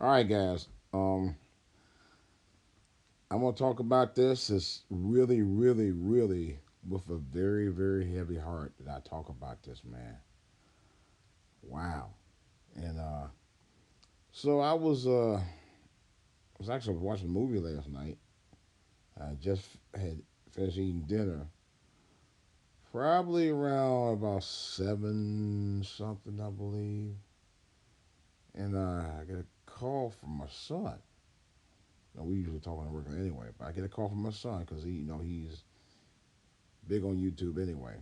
All right, guys. I'm gonna talk about this. It's really, really, really with a very, very heavy heart that I talk about this, man. Wow. And so I was actually watching a movie last night. I just had finished eating dinner, probably around about seven something, I believe. And I get a call from my son. Now, we usually talk on the regular anyway, but I get a call from my son because he's big on YouTube anyway.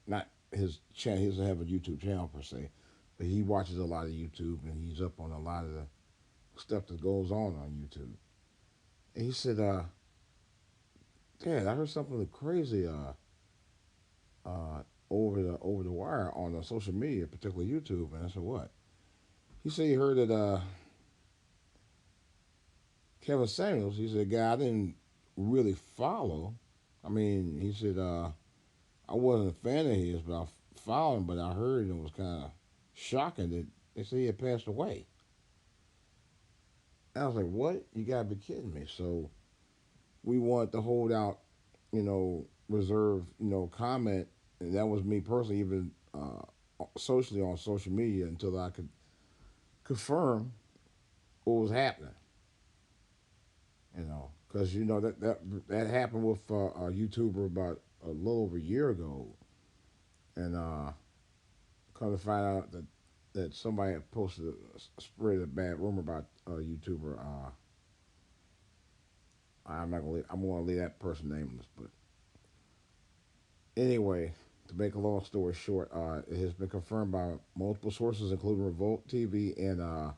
Not his channel. He doesn't have a YouTube channel per se, but he watches a lot of YouTube and he's up on a lot of the stuff that goes on YouTube. And he said, "Dad, I heard something crazy uh, over the wire on social media, particularly YouTube." And I said, "What?" He said he heard that Kevin Samuels. He said, "Guy I didn't really follow. I mean, he said I wasn't a fan of his, but I followed him. But I heard and it was kind of shocking that they said he had passed away." And I was like, "What? You gotta be kidding me!" So we wanted to hold out, reserve, comment, and that was me personally, even socially on social media until I could confirm what was happening. Because that happened with a YouTuber about a little over a year ago, and come to find out that somebody had posted spread a bad rumor about a YouTuber. I'm gonna leave that person nameless, but anyway, to make a long story short, it has been confirmed by multiple sources, including Revolt TV and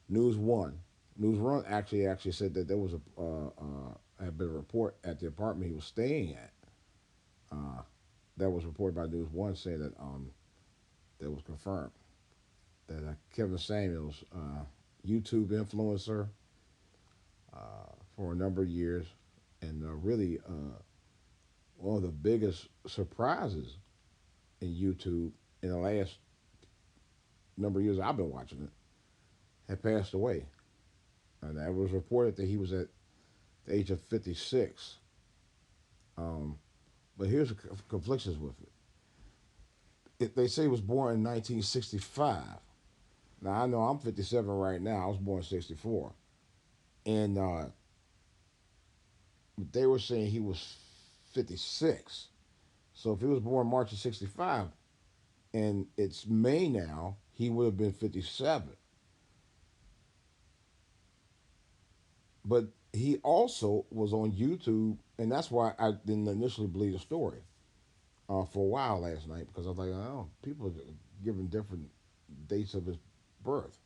News One. News One actually said that there was had been a report at the apartment he was staying at. Uh, that was reported by News One saying that was confirmed that Kevin Samuels, YouTube influencer for a number of years, and really one of the biggest surprises in YouTube in the last number of years I've been watching it, had passed away. And it was reported that he was at the age of 56. Um, but here's the conflictions with They say he was born in 1965. Now, I know I'm 57 right now. I was born in 64. And they were saying he was 56. So if he was born March of 65 and it's May now, he would have been 57. But he also was on YouTube, and that's why I didn't initially believe the story for a while last night because I was like, oh, people are giving different dates of his birth.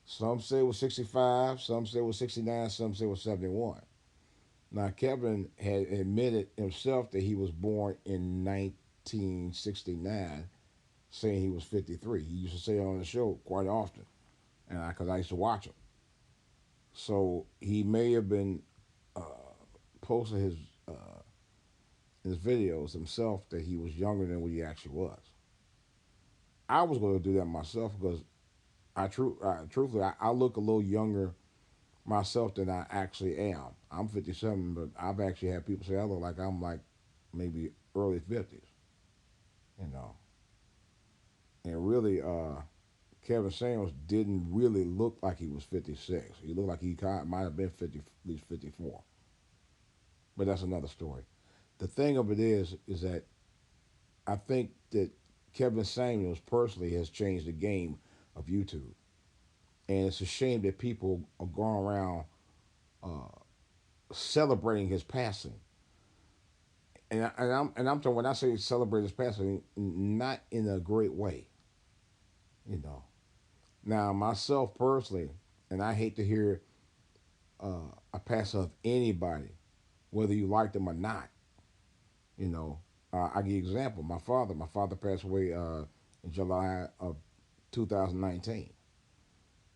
Some say it was 65, some say it was 69, some say it was 71. Now, Kevin had admitted himself that he was born in 1969, saying he was 53. He used to say it on the show quite often, and because I used to watch him. So he may have been uh, posting his videos himself that he was younger than what he actually was. I was going to do that myself because truthfully, I look a little younger myself than I actually am. I'm 57, but I've actually had people say I look like I'm like maybe early 50s, you know. And really, Kevin Samuels didn't really look like he was 56. He looked like he kind of might have been 50, at least 54. But that's another story. The thing of it is that I think that Kevin Samuels personally has changed the game of YouTube, and it's a shame that people are going around uh, celebrating his passing. And I'm talking when I say celebrate his passing, not in a great way, you know. Now myself personally, and I hate to hear a pass of anybody, whether you like them or not. You know, I give you an example. My father passed away in July of 2019.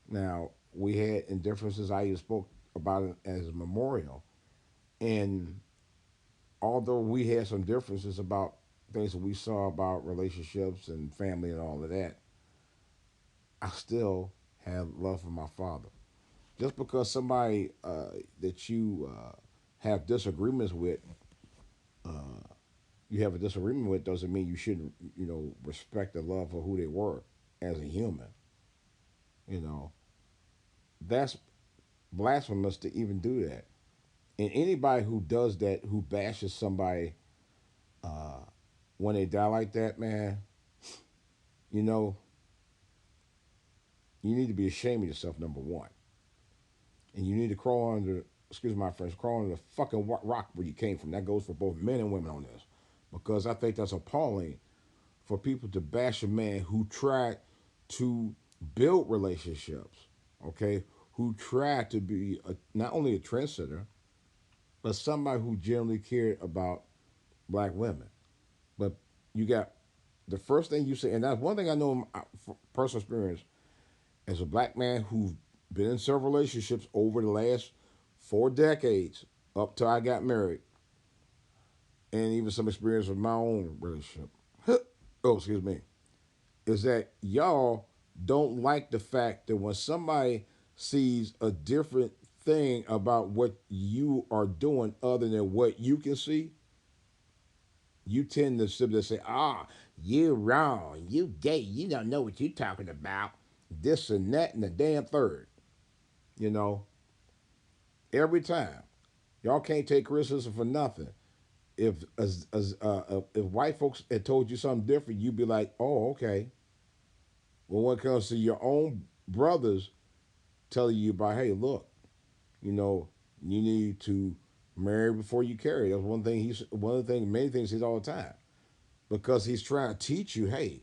Now we had indifferences. I even spoke about it as a memorial, and although we had some differences about things that we saw about relationships and family and all of that, I still had love for my father. Just because somebody that you have disagreements with, you have a disagreement with, doesn't mean you shouldn't, respect and love for who they were as a human. You know, that's blasphemous to even do that. And anybody who does that, who bashes somebody uh, when they die like that, man, you know, you need to be ashamed of yourself, number one. And you need to crawl under, excuse my French, crawl under the fucking rock where you came from. That goes for both men and women on this. Because I think that's appalling for people to bash a man who tried to build relationships, okay? Who tried to be not only a trendsetter, but somebody who generally cared about black women. But you got the first thing you say, and that's one thing I know from personal experience as a black man who's been in several relationships over the last 4 decades up till I got married, and even some experience with my own relationship. Oh, excuse me. Is that y'all don't like the fact that when somebody sees a different thing about what you are doing other than what you can see, you tend to simply say, you wrong, you gay, you don't know what you're talking about, this and that and the damn third. You know, every time. Y'all can't take criticism for nothing. If white folks had told you something different, you'd be like, oh, okay. Well, when it comes to your own brothers telling you about, hey, look, you know, you need to marry before you carry. That's one thing one of the things, many things he's all the time. Because he's trying to teach you, hey,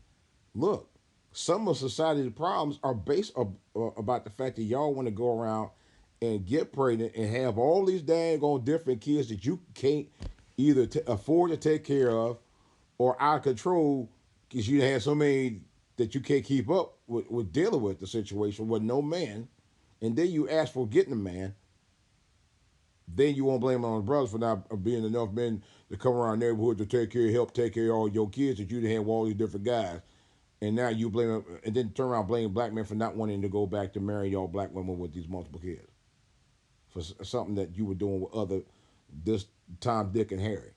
look, some of society's problems are based about the fact that y'all want to go around and get pregnant and have all these dang on different kids that you can't either afford to take care of or out of control because you have so many that you can't keep up with dealing with the situation with no man, and then you ask for getting a man, then you won't blame on the brothers for not being enough men to come around the neighborhood to take care, help take care of all your kids that you didn't have all these different guys. And now you blame them, and then turn around blaming black men for not wanting to go back to marry y'all black women with these multiple kids for something that you were doing with other this Tom, Dick, and Harry.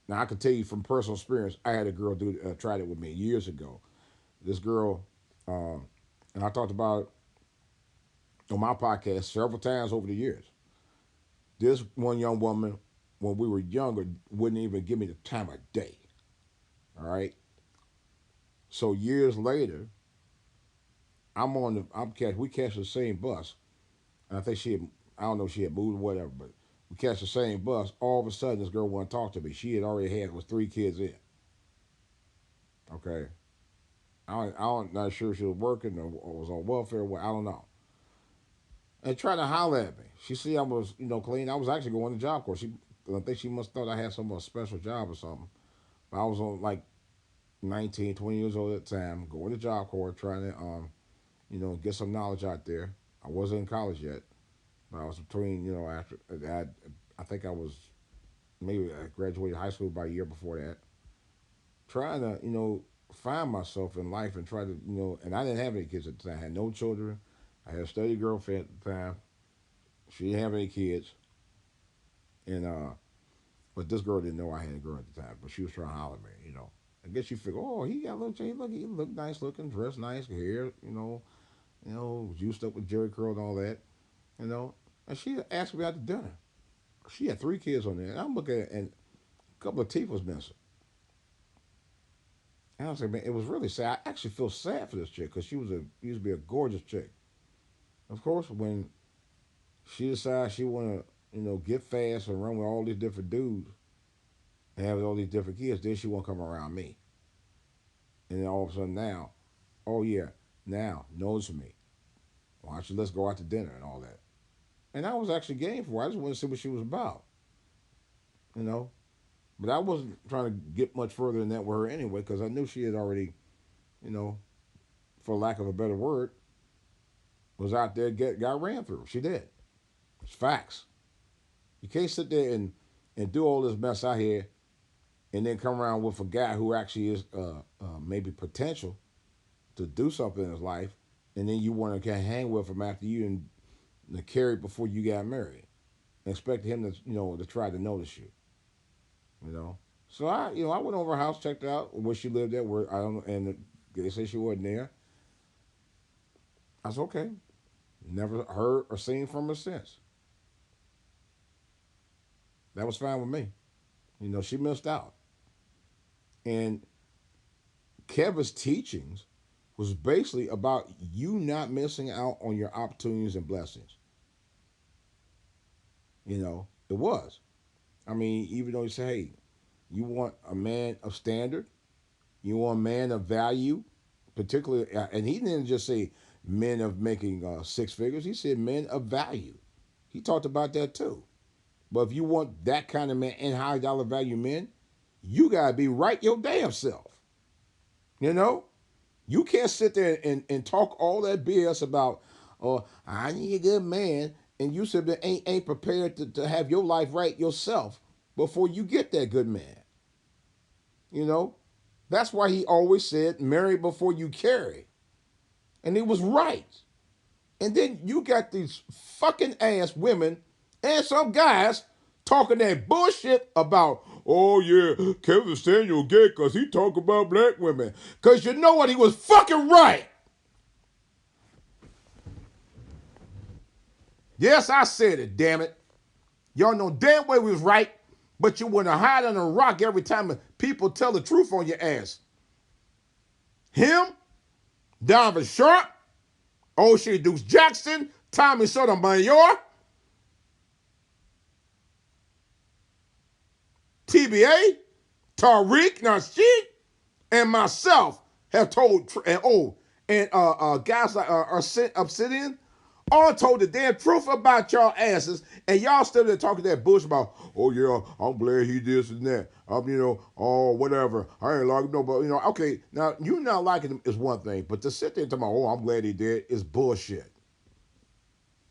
Now I can tell you from personal experience, I had a girl tried it with me years ago. This girl, um, and I talked about it on my podcast several times over the years. This one young woman, when we were younger, wouldn't even give me the time of day. All right. So years later, we catch the same bus. And I think I don't know if she had moved or whatever, but we catch the same bus. All of a sudden, this girl wanted to talk to me. She had already was 3 kids in. Okay. I'm not sure if she was working or was on welfare. I don't know. And trying to holler at me. She see I was, clean. I was actually going to job corps. I think she must thought I had some special job or something. But I was on like 19, 20 years old at the time, going to job corps, trying to, get some knowledge out there. I wasn't in college yet, but I was between, after I think I was maybe I graduated high school about a year before that, trying to, find myself in life and try to, and I didn't have any kids at the time. I had no children. I had a steady girlfriend at the time. She didn't have any kids, and but this girl didn't know I had a girl at the time. But she was trying to holler at me, I guess you figure, oh, he got a little change. Look, he look nice looking, dressed nice, hair, juiced up with Jerry curl and all that, you know. And she asked me out to dinner. She had 3 kids on there, and I'm looking at, and a couple of teeth was missing. And I was like, man, it was really sad. I actually feel sad for this chick because she used to be a gorgeous chick. Of course, when she decides she want to, get fast and run with all these different dudes and have all these different kids, then she won't come around me. And then all of a sudden now, oh yeah, now knows me. Why don't you let's go out to dinner and all that? And I was actually game for her. I just wanted to see what she was about, you know. But I wasn't trying to get much further than that with her anyway because I knew she had already, you know, for lack of a better word, was out there got ran through. She did. It's facts. You can't sit there and do all this mess out here and then come around with a guy who actually is maybe potential to do something in his life, and then you want to hang with him after you and to carry before you got married. And expected him to, to try to notice you, you know. So I went over her house, checked out where she lived at, where I don't know, and they said she wasn't there. I said, okay. Never heard or seen from her since. That was fine with me. She missed out. And Kevin's teachings was basically about you not missing out on your opportunities and blessings. It was. I mean, even though he said, hey, you want a man of standard, you want a man of value, particularly, and he didn't just say men of making six figures, he said men of value. He talked about that too. But if you want that kind of man and high dollar value men, you got to be right your damn self. You know? You can't sit there and talk all that BS about, oh, I need a good man, and you said that ain't prepared to have your life right yourself before you get that good man. You know? That's why he always said, marry before you carry. And he was right. And then you got these fucking ass women and some guys talking that bullshit about, oh yeah, Kevin Samuel gay because he talk about black women. Because you know what? He was fucking right. Yes, I said it, damn it. Y'all know damn well we was right, but you want to hide under a rock every time people tell the truth on your ass. Him, Donovan Sharp, O'Shea Dukes Jackson, Tommy Sotomayor, TBA, Tariq Nasheed, and myself have told, and guys like Obsidian, all told the damn truth about y'all asses, and y'all still there talking that bullshit about, oh yeah, I'm glad he this and that. Oh whatever. I ain't like him, no, but okay. Now you not liking him is one thing, but to sit there and talk about, oh, I'm glad he did is bullshit.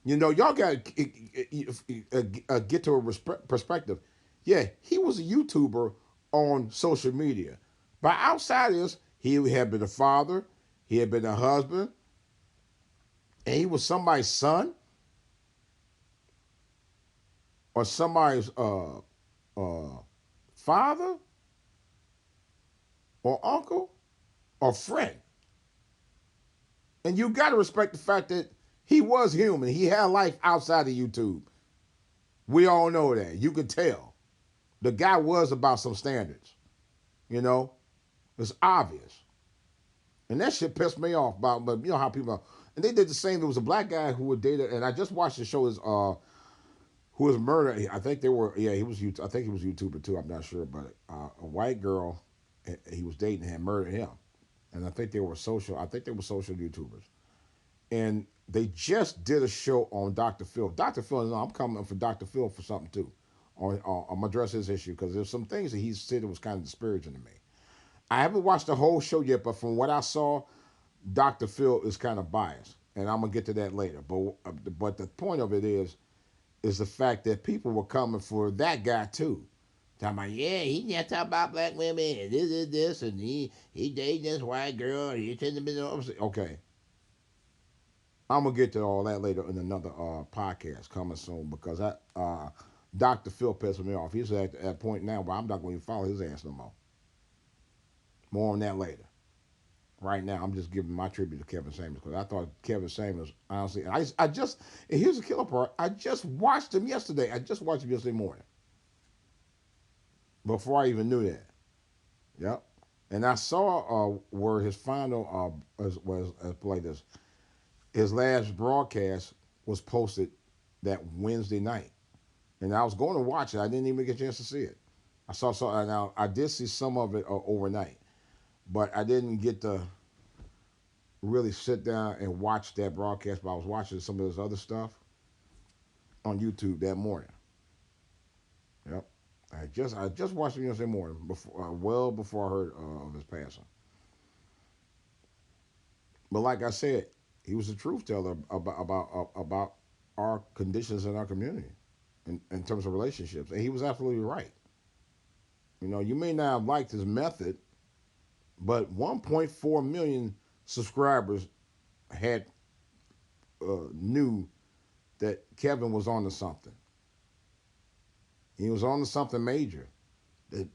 Y'all got to get to a perspective. Yeah, he was a YouTuber on social media. But outside of this, he had been a father, he had been a husband, and he was somebody's son or somebody's father or uncle or friend. And you got to respect the fact that he was human. He had life outside of YouTube. We all know that. You could tell. The guy was about some standards. You know, it's obvious. And that shit pissed me off about, but you know how people, and they did the same. There was a black guy who would date, and I just watched the show is, who was murdered. I think they were, yeah, he was, I think he was a YouTuber too. I'm not sure, but a white girl he was dating had murdered him. And I think they were social YouTubers. And they just did a show on Dr. Phil. Dr. Phil, I'm coming for Dr. Phil for something too. I'm gonna address his issue because there's some things that he said that was kind of disparaging to me. I haven't watched the whole show yet, but from what I saw, Dr. Phil is kind of biased, and I'm gonna get to that later. But the point of it is the fact that people were coming for that guy too. Talking about, yeah, he not talking about black women and this, and he dated this white girl and he shouldn't have been. Okay, I'm gonna get to all that later in another podcast coming soon because Dr. Phil pissed me off. He's at that point now where I'm not going to follow his ass no more. More on that later. Right now, I'm just giving my tribute to Kevin Samuels because I thought Kevin Samuels, honestly, and and here's the killer part. I just watched him yesterday. I just watched him yesterday morning before I even knew that. Yep. And I saw where his final was play this. His last broadcast was posted that Wednesday night, and I was going to watch it. I didn't even get a chance to see it. I saw some. Now I did see some of it overnight, but I didn't get to really sit down and watch that broadcast. But I was watching some of this other stuff on YouTube that morning. Yep. I just watched it yesterday morning, before well before I heard of his passing. But like I said, he was a truth teller about our conditions in our community in terms of relationships, and he was absolutely right. You may not have liked his method, but 1.4 million subscribers had knew that Kevin was on to something. He was on to something major that,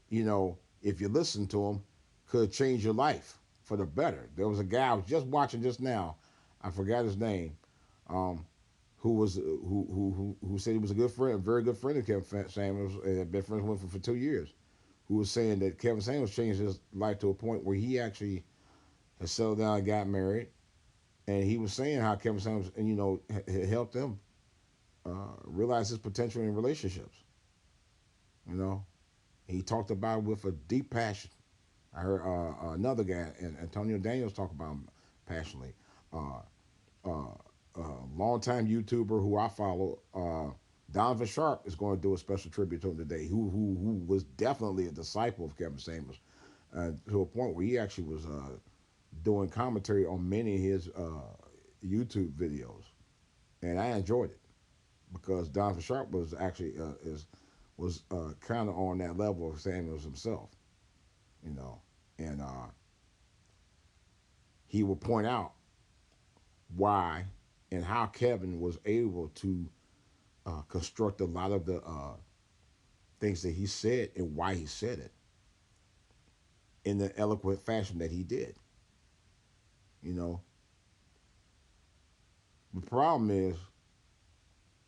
if you listen to him, could change your life for the better. There was a guy I was just watching just now. I forgot his name. Um, who said he was a good friend, a very good friend of Kevin Samuels, and had been friends with him for 2 years. Who was saying that Kevin Samuels changed his life to a point where he actually has settled down and got married. And he was saying how Kevin Samuels, and helped him realize his potential in relationships. You know, he talked about it with a deep passion. I heard another guy, Antonio Daniels, talk about him passionately. Uh, uh, Longtime YouTuber who I follow, Donovan Sharp, is going to do a special tribute to him today. Who was definitely a disciple of Kevin Samuels, to a point where he actually was doing commentary on many of his YouTube videos, and I enjoyed it because Donovan Sharp was actually is was kind of on that level of Samuels himself, you know, and he will point out why and how Kevin was able to construct a lot of the things that he said and why he said it in the eloquent fashion that he did. You know, the problem is,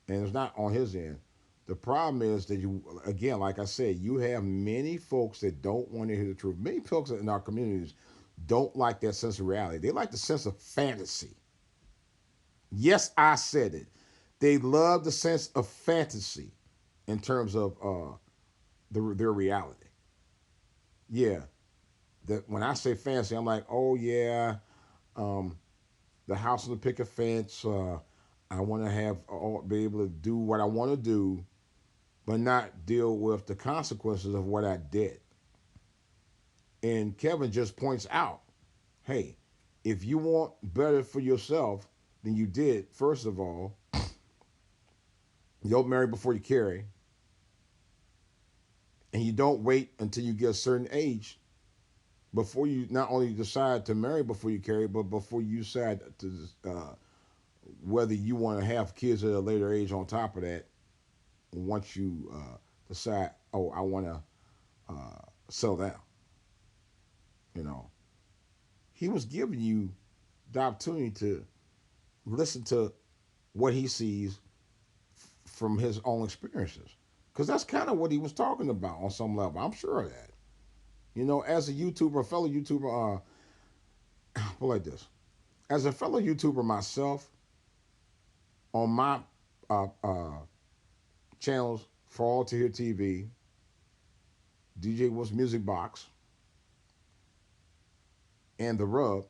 and it's not on his end. The problem is that you, again, like I said, you have many folks that don't want to hear the truth. Many folks in our communities don't like that sense of reality. They like the sense of fantasy. Yes, I said it. They love the sense of fantasy in terms of their reality. Yeah, that when I say fantasy, I'm like, oh yeah, um, the house on the picket fence. I want to be able to do what I want to do, but not deal with the consequences of what I did. And Kevin just points out, hey, if you want better for yourself than you did, first of all, you don't marry before you carry, and you don't wait until you get a certain age before you not only decide to marry before you carry, but before you decide to whether you want to have kids at a later age. On top of that, once you decide, oh, I want to settle down, you know, he was giving you the opportunity to listen to what he sees from his own experiences, because that's kind of what he was talking about on some level. I'm sure of that. As a YouTuber, a fellow YouTuber, put like this, as a fellow YouTuber myself, on my channels, For All to Hear TV, DJ Was Music Box, and The Rub,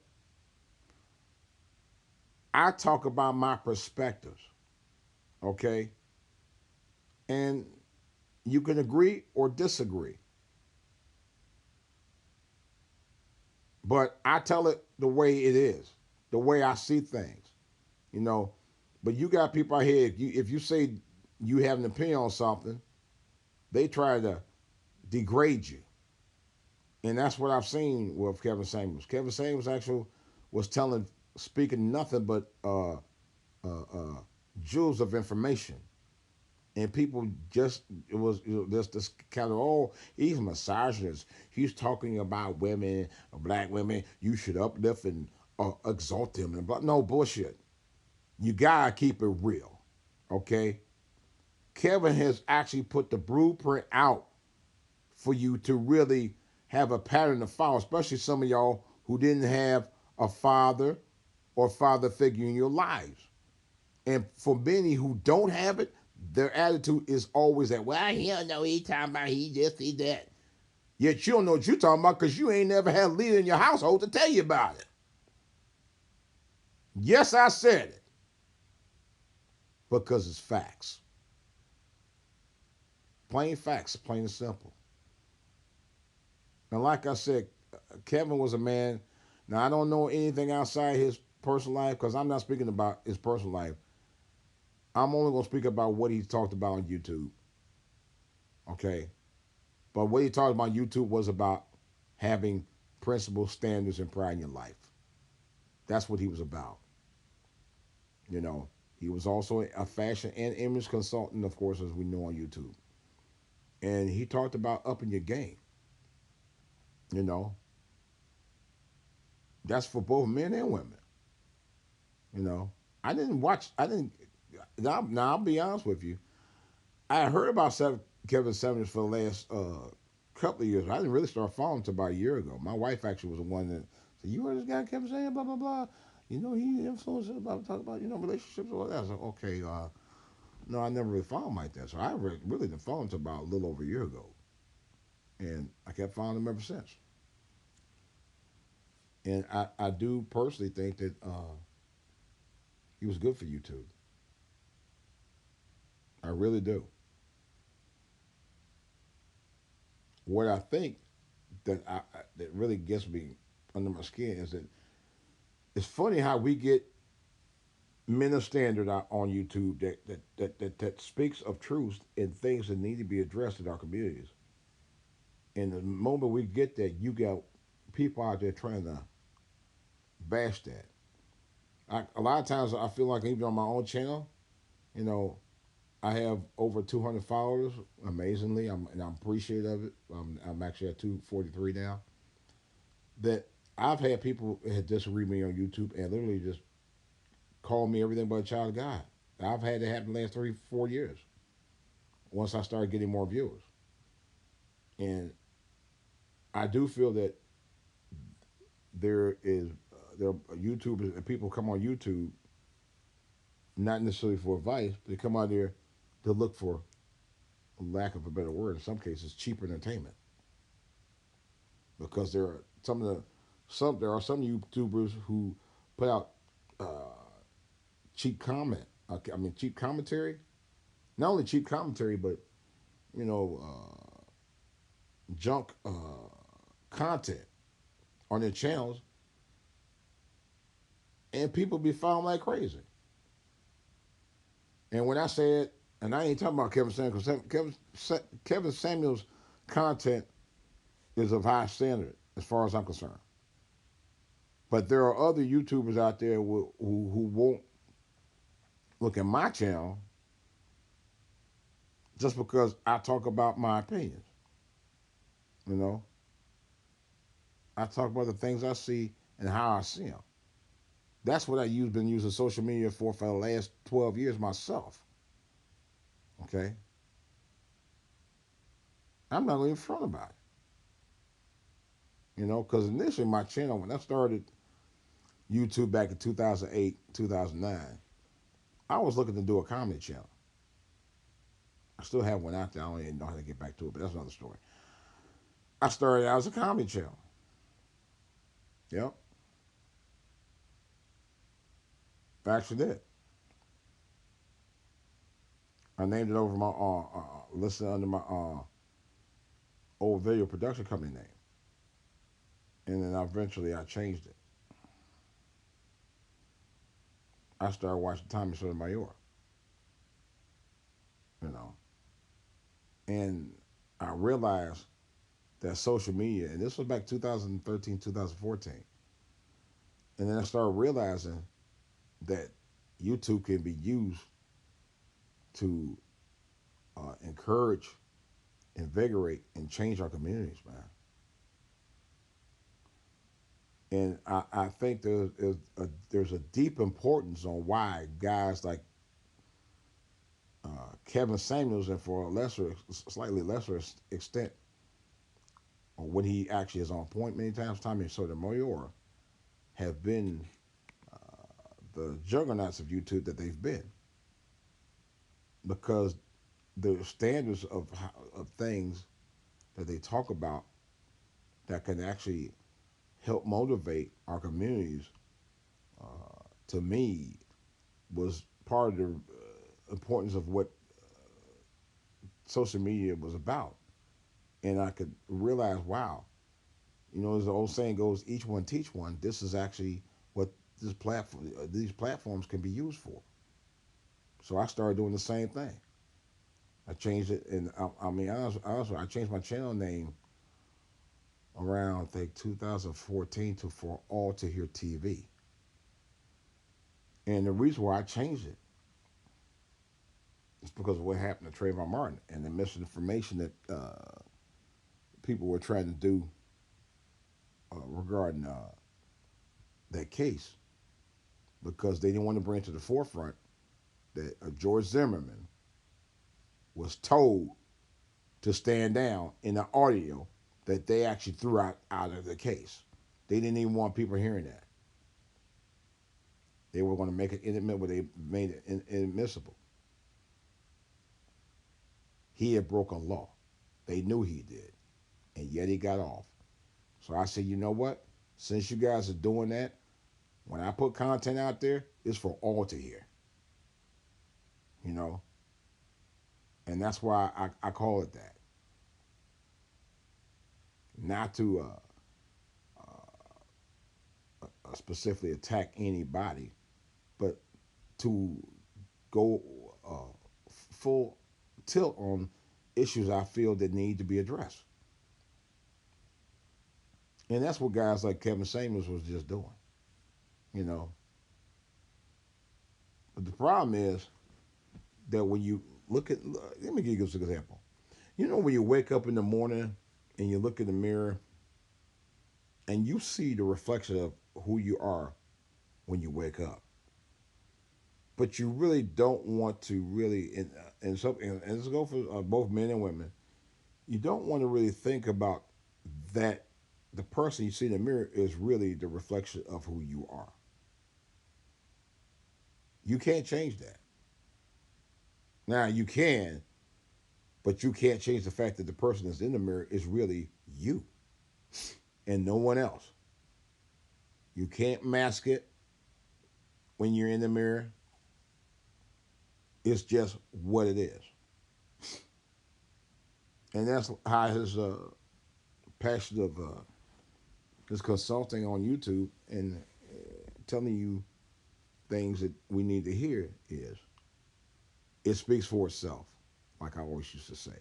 I talk about my perspectives, okay? And you can agree or disagree, but I tell it the way it is, the way I see things, you know. But you got people out here, if you say you have an opinion on something, they try to degrade you. And that's what I've seen with Kevin Samuels. Kevin Samuels actually was speaking nothing but uh, jewels of information, and people just it was just this kind of, oh, he's a misogynist. He's talking about women, black women. You should uplift and exalt them, and but no bullshit. You gotta keep it real, okay? Kevin has actually put the blueprint out for you to really have a pattern to follow, especially some of y'all who didn't have a father or father figure in your lives. And for many who don't have it, their attitude is always that, well, he don't know what he talking about, he just, he that. Yet you don't know what you're talking about because you ain't never had a leader in your household to tell you about it. Yes, I said it because it's facts. Plain facts, plain and simple. And like I said, Kevin was a man. Now, I don't know anything outside his personal life because I'm not speaking about his personal life. I'm only going to speak about what he talked about on YouTube. Okay. But what he talked about on YouTube was about having principles, standards, and pride in your life. That's what he was about, you know. He was also a fashion and image consultant, of course, as we know on YouTube. And he talked about upping your game. You know, that's for both men and women. You know, I didn't watch. I didn't. Now I'll be honest with you. I heard about Kevin Samuels for the last couple of years. I didn't really start following until about a year ago. My wife actually was the one that said, "You heard this guy Kevin saying blah blah blah." You know, he influenced us about talk about relationships and all that. I was like, okay, no, I never really followed him like that. So I really didn't follow him until about a little over a year ago, and I kept following him ever since. And I do personally think that he was good for YouTube. I really do. What I think that really gets me under my skin is that it's funny how we get men of standard out on YouTube that speaks of truth and things that need to be addressed in our communities. And the moment we get that, you got people out there trying to bash that. A lot of times I feel like even on my own channel, you know, I have over 200 followers. Amazingly, I'm appreciative of it. I'm actually at 243 now. That I've had people that had disagreed with me on YouTube and literally just called me everything but a child of God. I've had it happen the last 3 4 years. Once I started getting more viewers, and I do feel that there are YouTubers and people come on YouTube not necessarily for advice, but they come out there to look for, lack of a better word, in some cases, cheap entertainment. Because there are some YouTubers who put out uh, cheap comment. I mean, cheap commentary. Not only cheap commentary, but you know, junk content on their channels, and people be following like crazy. And when I say it, and I ain't talking about Kevin Samuels, Kevin Samuels' content is of high standard as far as I'm concerned. But there are other YouTubers out there who won't look at my channel just because I talk about my opinions. You know, I talk about the things I see and how I see them. That's what been using social media for the last 12 years myself. Okay, I'm not even front about it. You know, because initially my channel when I started YouTube back in 2008, 2009, I was looking to do a comedy channel. I still have one out there. I don't even know how to get back to it, but that's another story. I started out as a comedy channel. Yep, I actually did. I named it over my listed under my old video production company name, and then eventually I changed it. I started watching Tommy Sotomayor, you know, and I realized that social media, and this was back 2013, 2014, and then I started realizing that YouTube can be used to encourage, invigorate, and change our communities, man. And I think there's a deep importance on why guys like Kevin Samuels, and for a slightly lesser extent, or when he actually is on point many times, Tommy Sotomayor have been the juggernauts of YouTube that they've been, because the standards of things that they talk about that can actually help motivate our communities, to me, was part of the importance of what social media was about. And I could realize, wow, as the old saying goes, each one teach one. This is actually what these platforms can be used for. So I started doing the same thing. I changed it, and I mean, honestly, I changed my channel name around I think 2014 to For All to Hear TV. And the reason why I changed it It's because of what happened to Trayvon Martin and the misinformation that people were trying to do regarding that case because they didn't want to bring to the forefront that George Zimmerman was told to stand down in the audio that they actually threw out of the case. They didn't even want people hearing that. They were going to make it inadmissible. They made it inadmissible. He had broken law. They knew he did, and yet he got off. So I said, you know what? Since you guys are doing that, when I put content out there, it's for all to hear. You know, and that's why I call it that. Not to specifically attack anybody, but to go full tilt on issues I feel that need to be addressed. And that's what guys like Kevin Samuels was just doing, you know. But the problem is that when you look at, let me give you an example. You know, when you wake up in the morning and you look in the mirror and you see the reflection of who you are when you wake up, but you really don't want to really, and let's go for both men and women, you don't want to really think about that the person you see in the mirror is really the reflection of who you are. You can't change that. Now you can, but you can't change the fact that the person that's in the mirror is really you and no one else. You can't mask it when you're in the mirror. It's just what it is. And that's how his passion of his consulting on YouTube and telling you things that we need to hear is it speaks for itself, like I always used to say.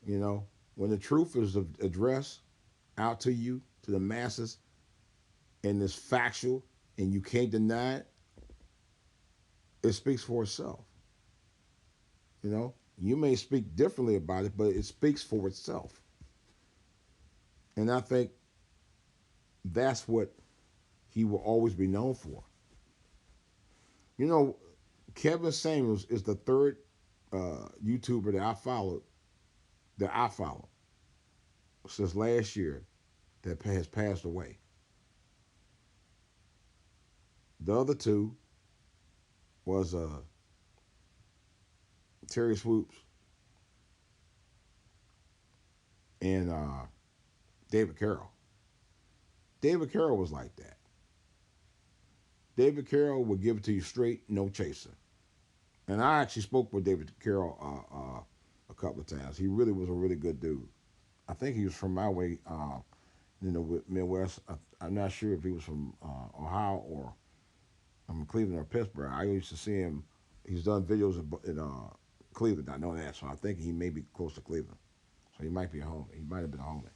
You know, when the truth is addressed out to you, to the masses, and it's factual and you can't deny it, it speaks for itself. You know, you may speak differently about it, but it speaks for itself. And I think that's what he will always be known for. You know, Kevin Samuels is the third YouTuber that I followed since last year that has passed away. The other two was Terry Swoops and David Carroll. David Carroll was like that. David Carroll would give it to you straight, no chaser. And I actually spoke with David Carroll a couple of times. He really was a really good dude. I think he was from my way in the Midwest. I'm not sure if he was from Ohio or Cleveland or Pittsburgh. I used to see him. He's done videos in Cleveland. I know that, so I think he may be close to Cleveland. So he might be a home. He might have been a homie.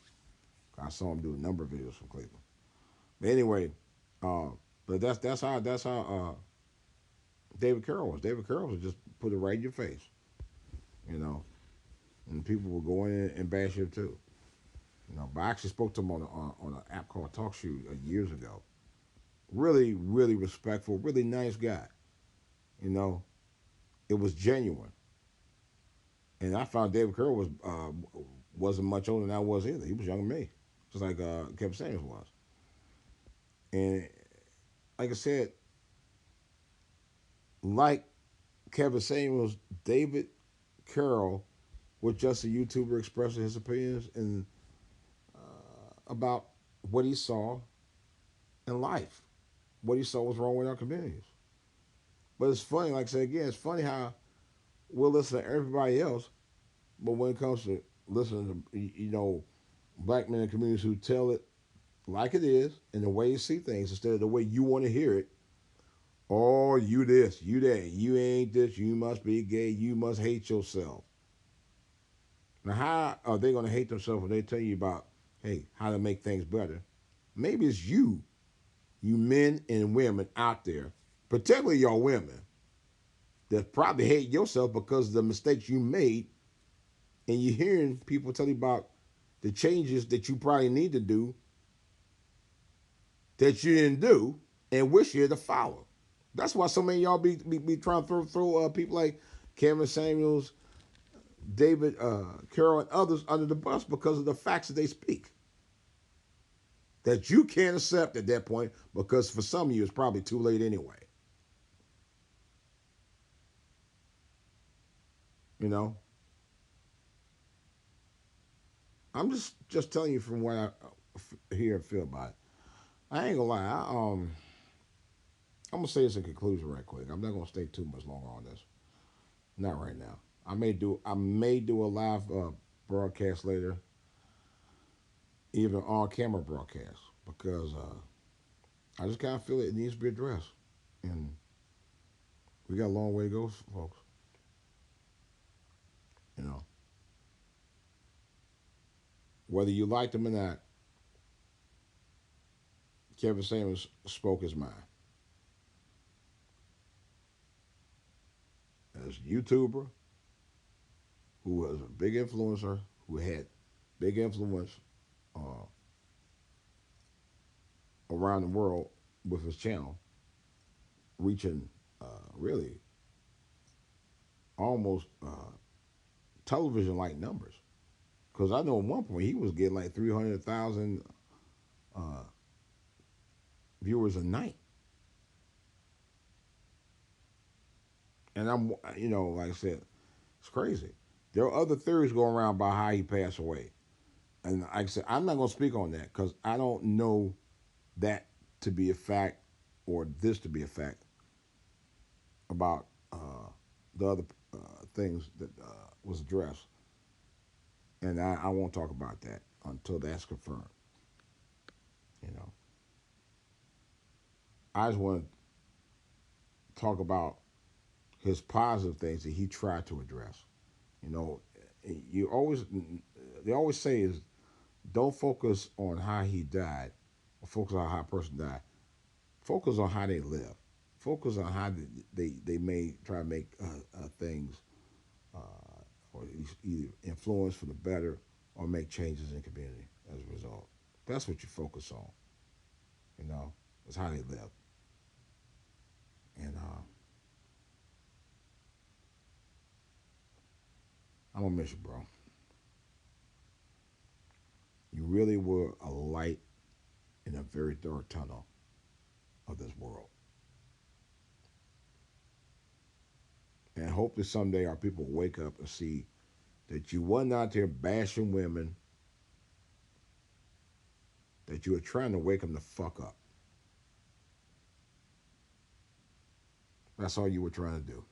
I saw him do a number of videos from Cleveland. But anyway, uh, but that's how David Carroll was. David Carroll was just put it right in your face, you know, and people will go in and bash him too. You know, but I actually spoke to him on an app called TalkShoe years ago. Really, really respectful, really nice guy. You know, it was genuine. And I found David Carroll wasn't much older than I was either. He was younger than me, just like Kevin Samuels was. And like I said, like Kevin Samuels, David Carroll was just a YouTuber expressing his opinions and about what he saw in life, what he saw was wrong with our communities. But it's funny, like I said again, it's funny how we'll listen to everybody else, but when it comes to listening to black men in communities who tell it like it is and the way you see things instead of the way you want to hear it. Oh, you this, you that, you ain't this, you must be gay, you must hate yourself. Now, how are they going to hate themselves when they tell you about, hey, how to make things better? Maybe it's you men and women out there, particularly y'all women, that probably hate yourself because of the mistakes you made, and you're hearing people tell you about the changes that you probably need to do that you didn't do and wish you had to follow. That's why so many of y'all be trying to throw people like Kevin Samuels, David Carroll, and others under the bus because of the facts that they speak that you can't accept at that point because for some of you it's probably too late anyway. You know, I'm just telling you from what I hear and feel about it. I ain't gonna lie. I'm gonna say this in conclusion right quick. I'm not gonna stay too much longer on this. Not right now. I may do a live broadcast later, even on camera broadcast, because I just kind of feel it needs to be addressed, and we got a long way to go, folks. You know, whether you like them or not, Kevin Samuels spoke his mind as a YouTuber who was a big influencer who had big influence uh, around the world with his channel, reaching really almost television like numbers. Because I know at one point he was getting like 300,000 uh, viewers a night. And like I said, it's crazy. There are other theories going around about how he passed away. And like I said, I'm not going to speak on that because I don't know that to be a fact or this to be a fact about the other things that was addressed. And I won't talk about that until that's confirmed. You know, I just want to talk about his positive things that he tried to address. You know, you always they always say is don't focus on how he died, or focus on how a person died. Focus on how they live. Focus on how they may try to make things or either influence for the better or make changes in the community as a result. That's what you focus on. You know, is how they live. And I'm gonna miss you, bro. You really were a light in a very dark tunnel of this world. And hope that someday our people wake up and see that you wasn't out there bashing women, that you were trying to wake them the fuck up. That's all you were trying to do.